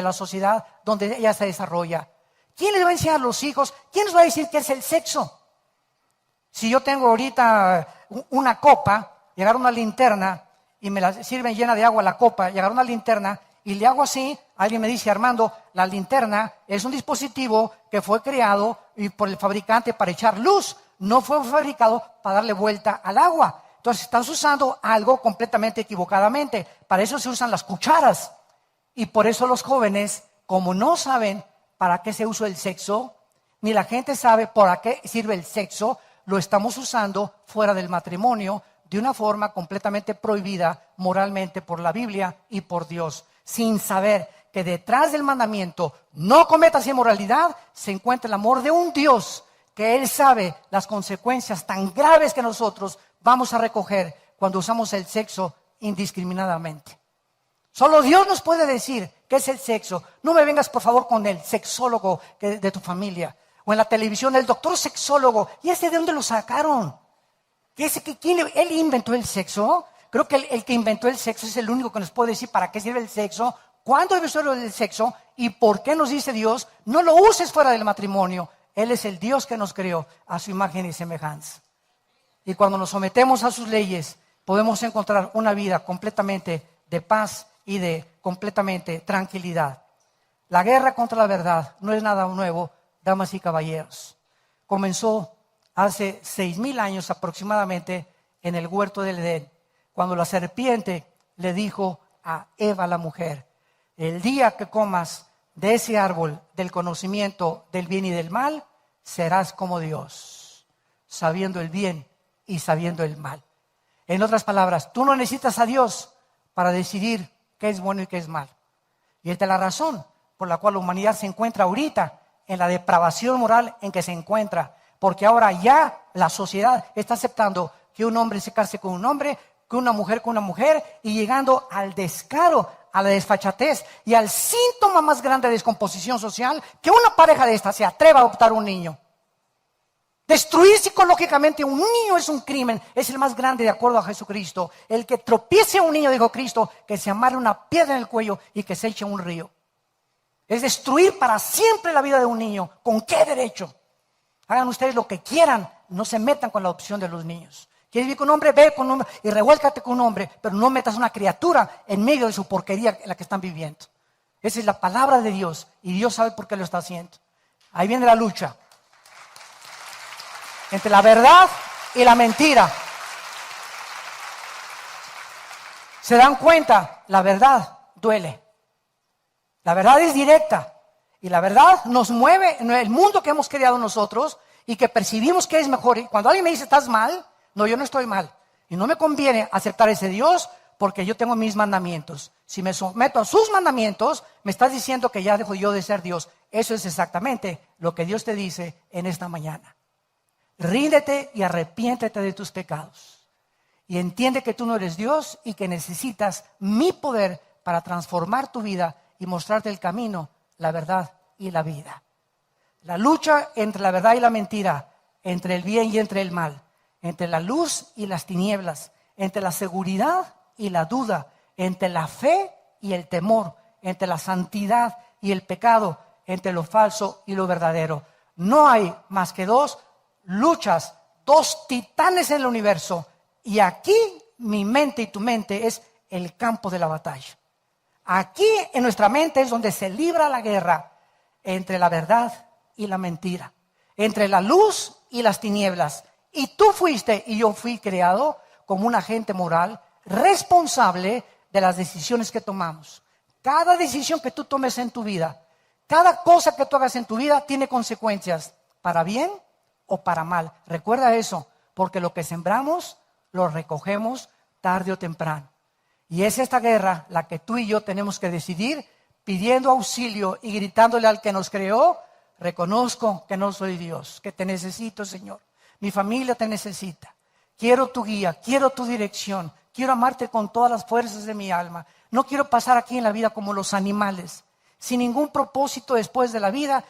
la sociedad donde ella se desarrolla. ¿Quién les va a enseñar a los hijos? ¿Quién les va a decir qué es el sexo? Si yo tengo ahorita una copa y agarro una linterna y me la sirven llena de agua la copa y agarro una linterna y le hago así, alguien me dice: Armando, la linterna es un dispositivo que fue creado por el fabricante para echar luz, no fue fabricado para darle vuelta al agua. Entonces estás usando algo completamente equivocadamente. Para eso se usan las cucharas. Y por eso los jóvenes, como no saben para qué se usa el sexo, ni la gente sabe para qué sirve el sexo, lo estamos usando fuera del matrimonio de una forma completamente prohibida moralmente por la Biblia y por Dios, sin saber que detrás del mandamiento no cometas inmoralidad se encuentra el amor de un Dios, que Él sabe las consecuencias tan graves que nosotros vamos a recoger cuando usamos el sexo indiscriminadamente. Solo Dios nos puede decir qué es el sexo. No me vengas por favor con el sexólogo de tu familia. O en la televisión el doctor sexólogo. ¿Y ese de dónde lo sacaron? ¿Él inventó el sexo? Creo que el que inventó el sexo es el único que nos puede decir para qué sirve el sexo, cuándo debe ser el sexo y por qué nos dice Dios, no lo uses fuera del matrimonio. Él es el Dios que nos creó a su imagen y semejanza. Y cuando nos sometemos a sus leyes, podemos encontrar una vida completamente de paz y de completamente tranquilidad. La guerra contra la verdad no es nada nuevo, damas y caballeros. Comenzó hace 6,000 años aproximadamente en el huerto del Edén, cuando la serpiente le dijo a Eva, la mujer, el día que comas de ese árbol del conocimiento del bien y del mal, serás como Dios, sabiendo el bien y sabiendo el mal. En otras palabras, tú no necesitas a Dios para decidir qué es bueno y qué es malo. Y esta es la razón por la cual la humanidad se encuentra ahorita en la depravación moral en que se encuentra. Porque ahora ya la sociedad está aceptando que un hombre se case con un hombre, que una mujer con una mujer, y llegando al descaro, a la desfachatez y al síntoma más grande de descomposición social, que una pareja de esta se atreva a adoptar un niño. Destruir psicológicamente un niño es un crimen, es el más grande de acuerdo a Jesucristo. El que tropiece a un niño, dijo Cristo, que se amarre una piedra en el cuello y que se eche a un río. Es destruir para siempre la vida de un niño. ¿Con qué derecho? Hagan ustedes lo que quieran, no se metan con la adopción de los niños. ¿Quieres vivir con un hombre? Ve con un hombre y revuélcate con un hombre, pero no metas una criatura en medio de su porquería en la que están viviendo. Esa es la palabra de Dios y Dios sabe por qué lo está haciendo. Ahí viene la lucha entre la verdad y la mentira. ¿Se dan cuenta? La verdad duele. La verdad es directa. Y la verdad nos mueve en el mundo que hemos creado nosotros y que percibimos que es mejor. Y cuando alguien me dice, ¿estás mal? No, yo no estoy mal. Y no me conviene aceptar ese Dios porque yo tengo mis mandamientos. Si me someto a sus mandamientos, me estás diciendo que ya dejo yo de ser Dios. Eso es exactamente lo que Dios te dice en esta mañana. Ríndete y arrepiéntete de tus pecados. Y entiende que tú no eres Dios y que necesitas mi poder para transformar tu vida y mostrarte el camino, la verdad y la vida. La lucha entre la verdad y la mentira, entre el bien y entre el mal, entre la luz y las tinieblas, entre la seguridad y la duda, entre la fe y el temor, entre la santidad y el pecado, entre lo falso y lo verdadero. No hay más que dos luchas, dos titanes en el universo. Y aquí mi mente y tu mente es el campo de la batalla. Aquí en nuestra mente es donde se libra la guerra entre la verdad y la mentira, entre la luz y las tinieblas. Y tú fuiste y yo fui creado como un agente moral responsable de las decisiones que tomamos. Cada decisión que tú tomes en tu vida, cada cosa que tú hagas en tu vida tiene consecuencias, para bien o para mal. Recuerda eso, porque lo que sembramos lo recogemos tarde o temprano. Y es esta guerra la que tú y yo tenemos que decidir, pidiendo auxilio y gritándole al que nos creó, reconozco que no soy Dios, que te necesito, Señor. Mi familia te necesita. Quiero tu guía, quiero tu dirección. Quiero amarte con todas las fuerzas de mi alma. No quiero pasar aquí en la vida como los animales, sin ningún propósito después de la vida.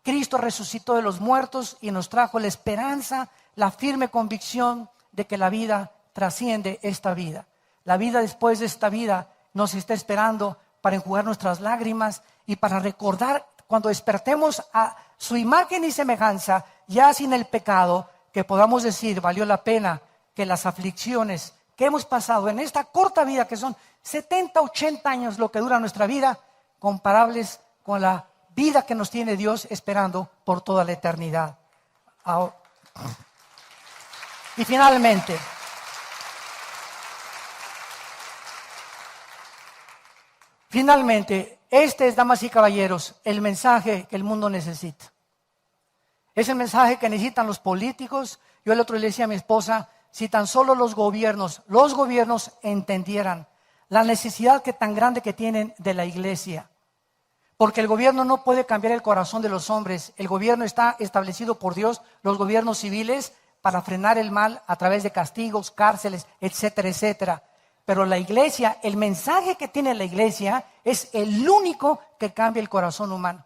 Cristo resucitó de los muertos y nos trajo la esperanza, la firme convicción de que la vida trasciende esta vida. La vida después de esta vida nos está esperando para enjugar nuestras lágrimas y para recordar cuando despertemos a su imagen y semejanza, ya sin el pecado, que podamos decir, valió la pena que las aflicciones que hemos pasado en esta corta vida, que son 70, 80 años lo que dura nuestra vida, comparables con la vida que nos tiene Dios esperando por toda la eternidad. Ahora, y finalmente, este es, damas y caballeros, el mensaje que el mundo necesita. Es el mensaje que necesitan los políticos. Yo el otro le decía a mi esposa, si tan solo los gobiernos entendieran la necesidad que tan grande que tienen de la iglesia. Porque el gobierno no puede cambiar el corazón de los hombres. El gobierno está establecido por Dios, los gobiernos civiles, para frenar el mal a través de castigos, cárceles, etcétera, etcétera. Pero la iglesia, el mensaje que tiene la iglesia es el único que cambia el corazón humano.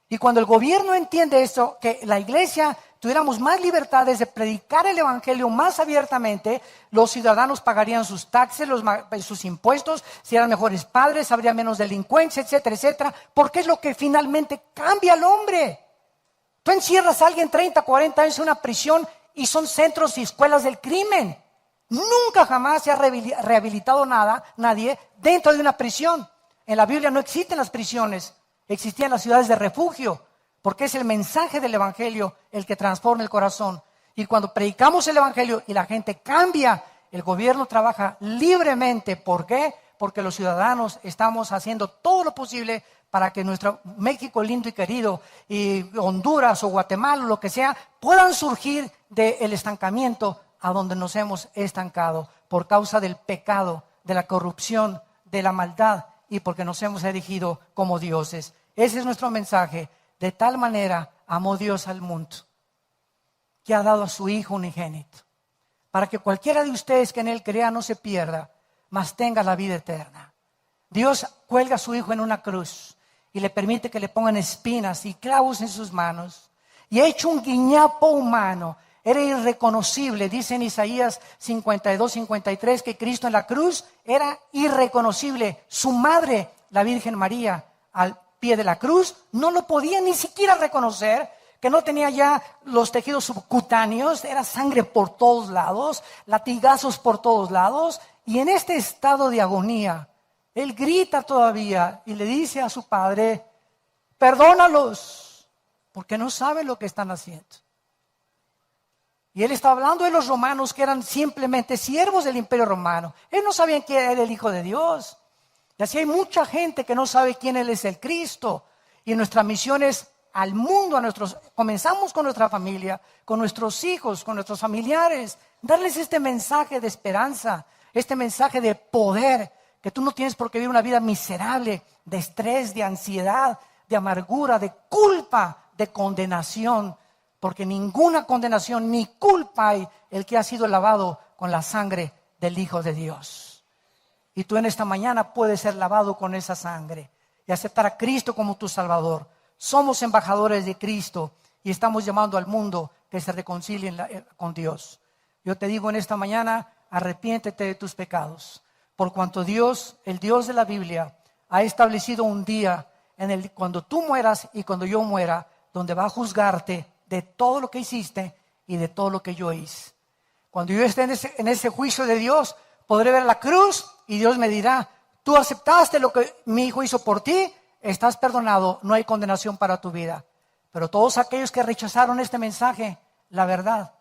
Y cuando el gobierno entiende esto, que la iglesia tuviéramos más libertades de predicar el evangelio más abiertamente, los ciudadanos pagarían sus taxes, sus impuestos, serían mejores padres, habría menos delincuencia, etcétera, etcétera, porque es lo que finalmente cambia al hombre. Tú encierras a alguien 30, 40 años en una prisión y son centros y escuelas del crimen. Nunca jamás se ha rehabilitado nadie dentro de una prisión. En la Biblia no existen las prisiones. Existían las ciudades de refugio, porque es el mensaje del evangelio el que transforma el corazón. Y cuando predicamos el evangelio y la gente cambia, el gobierno trabaja libremente. ¿Por qué? Porque los ciudadanos estamos haciendo todo lo posible para que nuestro México lindo y querido, y Honduras o Guatemala o lo que sea, puedan surgir del estancamiento a donde nos hemos estancado por causa del pecado, de la corrupción, de la maldad, y porque nos hemos erigido como dioses. Ese es nuestro mensaje. De tal manera amó Dios al mundo, que ha dado a su Hijo unigénito, para que cualquiera de ustedes que en Él crea no se pierda, mas tenga la vida eterna. Dios cuelga a su Hijo en una cruz y le permite que le pongan espinas y clavos en sus manos. Y ha hecho un guiñapo humano. Era irreconocible, dice en Isaías 52, 53, que Cristo en la cruz era irreconocible. Su madre, la Virgen María, al pie de la cruz, no lo podía ni siquiera reconocer, que no tenía ya los tejidos subcutáneos, era sangre por todos lados, latigazos por todos lados, y en este estado de agonía, Él grita todavía y le dice a su Padre, perdónalos, porque no saben lo que están haciendo. Y Él está hablando de los romanos que eran simplemente siervos del imperio romano. Ellos no sabían quién era el Hijo de Dios. Y así hay mucha gente que no sabe quién Él es el Cristo. Y nuestra misión es al mundo, comenzamos con nuestra familia, con nuestros hijos, con nuestros familiares, darles este mensaje de esperanza, este mensaje de poder, que tú no tienes por qué vivir una vida miserable, de estrés, de ansiedad, de amargura, de culpa, de condenación. Porque ninguna condenación ni culpa hay el que ha sido lavado con la sangre del Hijo de Dios. Y tú en esta mañana puedes ser lavado con esa sangre y aceptar a Cristo como tu Salvador. Somos embajadores de Cristo y estamos llamando al mundo que se reconcilien con Dios. Yo te digo en esta mañana, arrepiéntete de tus pecados. Por cuanto Dios, el Dios de la Biblia, ha establecido un día cuando tú mueras y cuando yo muera, donde va a juzgarte de todo lo que hiciste y de todo lo que yo hice. Cuando yo esté en ese juicio de Dios, podré ver la cruz y Dios me dirá, tú aceptaste lo que mi Hijo hizo por ti, estás perdonado, no hay condenación para tu vida. Pero todos aquellos que rechazaron este mensaje, la verdad,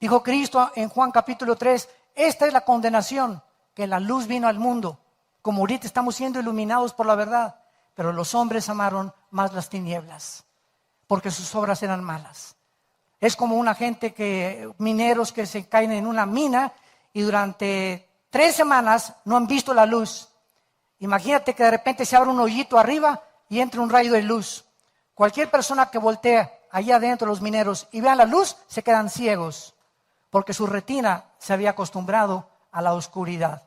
dijo Cristo en Juan capítulo 3, esta es la condenación, que la luz vino al mundo, como ahorita estamos siendo iluminados por la verdad, pero los hombres amaron más las tinieblas, porque sus obras eran malas. Es como mineros que se caen en una mina y durante 3 semanas no han visto la luz. Imagínate que de repente se abre un hoyito arriba y entra un rayo de luz. Cualquier persona que voltea allá adentro, los mineros, y vean la luz, se quedan ciegos, porque su retina se había acostumbrado a la oscuridad.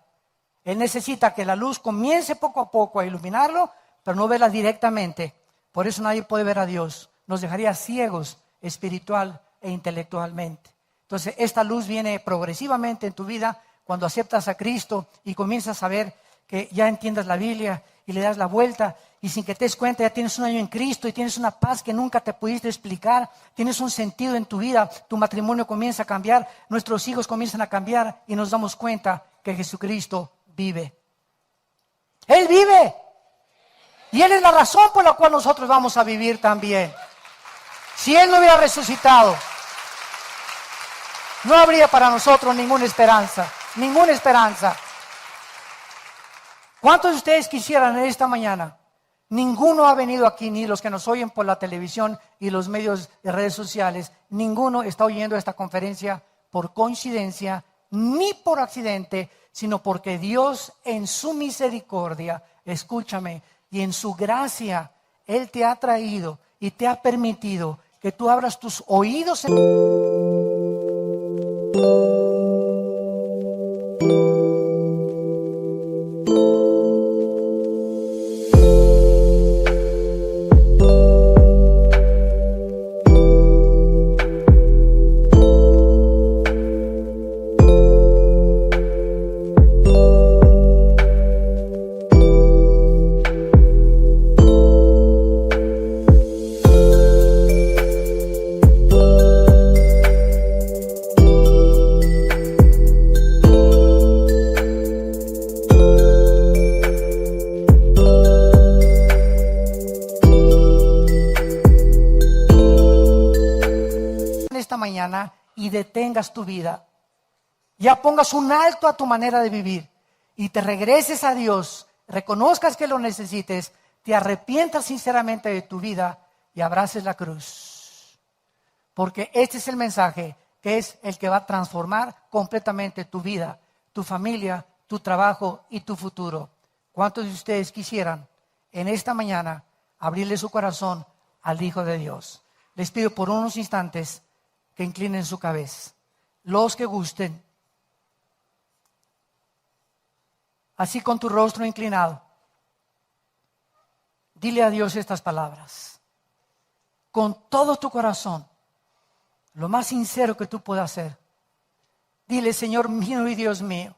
Él necesita que la luz comience poco a poco a iluminarlo, pero no verla directamente. Por eso nadie puede ver a Dios. Nos dejaría ciegos espiritual e intelectualmente. Entonces esta luz viene progresivamente en tu vida cuando aceptas a Cristo y comienzas a ver que ya entiendes la Biblia y le das la vuelta y sin que te des cuenta ya tienes un año en Cristo y tienes una paz que nunca te pudiste explicar, tienes un sentido en tu vida, tu matrimonio comienza a cambiar, nuestros hijos comienzan a cambiar y nos damos cuenta que Jesucristo vive. Él vive y Él es la razón por la cual nosotros vamos a vivir también. Si Él no hubiera resucitado, no habría para nosotros ninguna esperanza, ninguna esperanza. ¿Cuántos de ustedes quisieran en esta mañana? Ninguno ha venido aquí, ni los que nos oyen por la televisión y los medios de redes sociales, ninguno está oyendo esta conferencia por coincidencia, ni por accidente, sino porque Dios en su misericordia, escúchame, y en su gracia, Él te ha traído y te ha permitido que tú abras tus oídos. mañana y detengas tu vida. Ya pongas un alto a tu manera de vivir y te regreses a Dios, reconozcas que lo necesites, te arrepientas sinceramente de tu vida y abraces la cruz. Porque este es el mensaje que es el que va a transformar completamente tu vida, tu familia, tu trabajo y tu futuro. ¿Cuántos de ustedes quisieran en esta mañana abrirle su corazón al Hijo de Dios? Les pido por unos instantes que inclinen su cabeza. Los que gusten, así con tu rostro inclinado, dile a Dios estas palabras. Con todo tu corazón, lo más sincero que tú puedas hacer. Dile: Señor mío y Dios mío,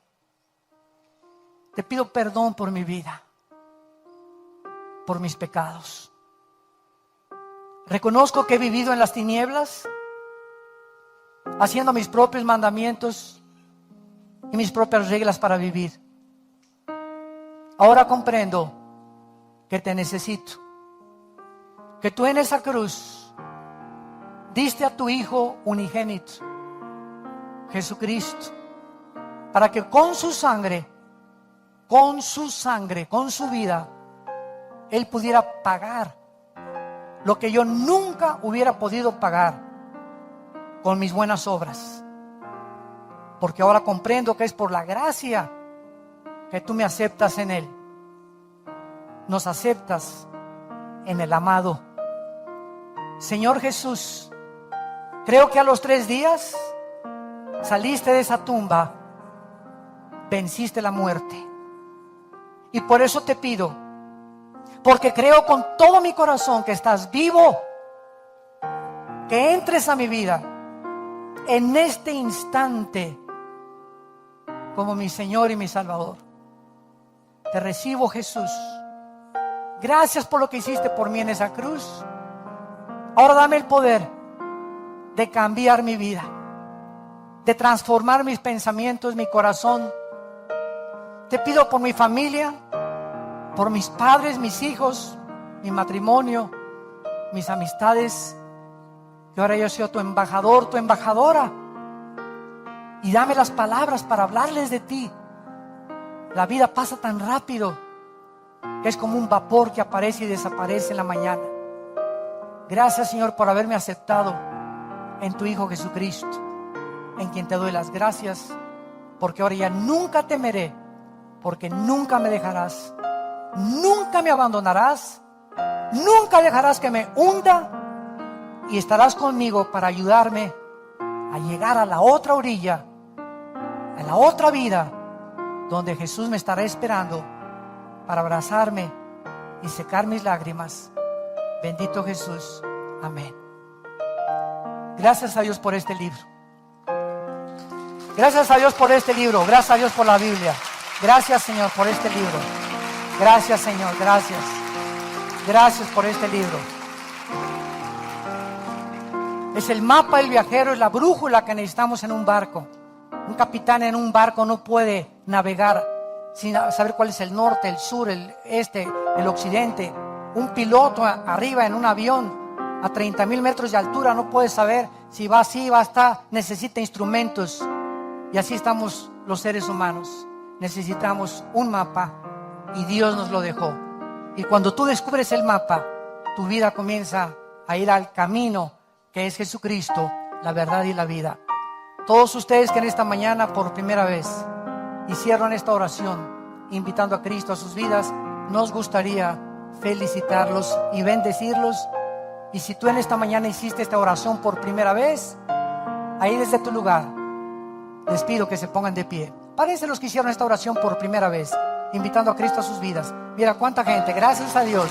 te pido perdón por mi vida, por mis pecados. Reconozco que he vivido en las tinieblas, haciendo mis propios mandamientos y mis propias reglas para vivir. Ahora comprendo que te necesito, que tú en esa cruz diste a tu Hijo unigénito, Jesucristo, para que con su sangre, con su vida, Él pudiera pagar lo que yo nunca hubiera podido pagar con mis buenas obras. Porque ahora comprendo que es por la gracia que tú me aceptas en Él. Nos aceptas en el amado Señor Jesús. Creo que a los 3 días saliste de esa tumba, venciste la muerte. Y por eso te pido, porque creo con todo mi corazón que estás vivo, que entres a mi vida en este instante como mi Señor y mi Salvador. Te recibo, Jesús. Gracias por lo que hiciste por mí en esa cruz. Ahora dame el poder de cambiar mi vida, de transformar mis pensamientos, mi corazón. Te pido por mi familia, por mis padres, mis hijos, mi matrimonio, mis amistades, que ahora yo sea tu embajador, tu embajadora. Y dame las palabras para hablarles de ti. La vida pasa tan rápido que es como un vapor que aparece y desaparece en la mañana. Gracias, Señor, por haberme aceptado en tu Hijo Jesucristo, en quien te doy las gracias, porque ahora ya nunca temeré, porque nunca me dejarás, nunca me abandonarás, nunca dejarás que me hunda, y estarás conmigo para ayudarme a llegar a la otra orilla, a la otra vida, donde Jesús me estará esperando para abrazarme y secar mis lágrimas. Bendito Jesús. Amén. Gracias a Dios por este libro. Gracias a Dios por este libro. Gracias a Dios por la Biblia. Gracias, Señor, por este libro. Gracias, Señor. Gracias. Gracias por este libro. Es el mapa del viajero, es la brújula que necesitamos en un barco. Un capitán en un barco no puede navegar sin saber cuál es el norte, el sur, el este, el occidente. Un piloto arriba en un avión a 30,000 metros de altura no puede saber si va así, va hasta, necesita instrumentos. Y así estamos los seres humanos. Necesitamos un mapa y Dios nos lo dejó. Y cuando tú descubres el mapa, tu vida comienza a ir al camino que es Jesucristo, la verdad y la vida. Todos ustedes que en esta mañana por primera vez hicieron esta oración, invitando a Cristo a sus vidas, nos gustaría felicitarlos y bendecirlos. Y si tú en esta mañana hiciste esta oración por primera vez, ahí desde tu lugar, les pido que se pongan de pie. Párense los que hicieron esta oración por primera vez, invitando a Cristo a sus vidas. Mira cuánta gente. Gracias a Dios.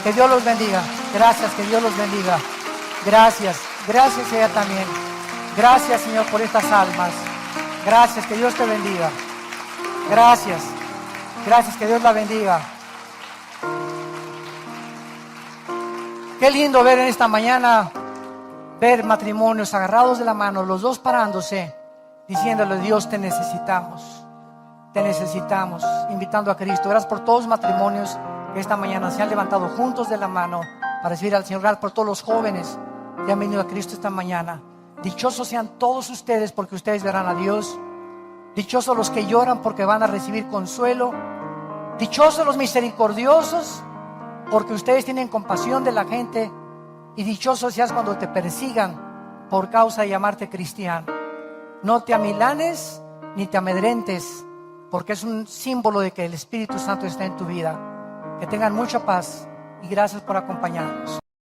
Que Dios los bendiga. Gracias, que Dios los bendiga. Gracias. Gracias a ella también. Gracias, Señor, por estas almas. Gracias, que Dios te bendiga. Gracias. Gracias, que Dios la bendiga. Qué lindo ver en esta mañana, ver matrimonios agarrados de la mano, los dos parándose, diciéndole: Dios, te necesitamos, invitando a Cristo. Gracias por todos los matrimonios que esta mañana se han levantado juntos de la mano para recibir al Señor. Gracias por todos los jóvenes que han venido a Cristo esta mañana. Dichosos sean todos ustedes porque ustedes verán a Dios. Dichosos los que lloran porque van a recibir consuelo. Dichosos los misericordiosos porque ustedes tienen compasión de la gente. Y dichoso seas cuando te persigan por causa de llamarte cristiano. No te amilanes ni te amedrentes, porque es un símbolo de que el Espíritu Santo está en tu vida. Que tengan mucha paz y gracias por acompañarnos.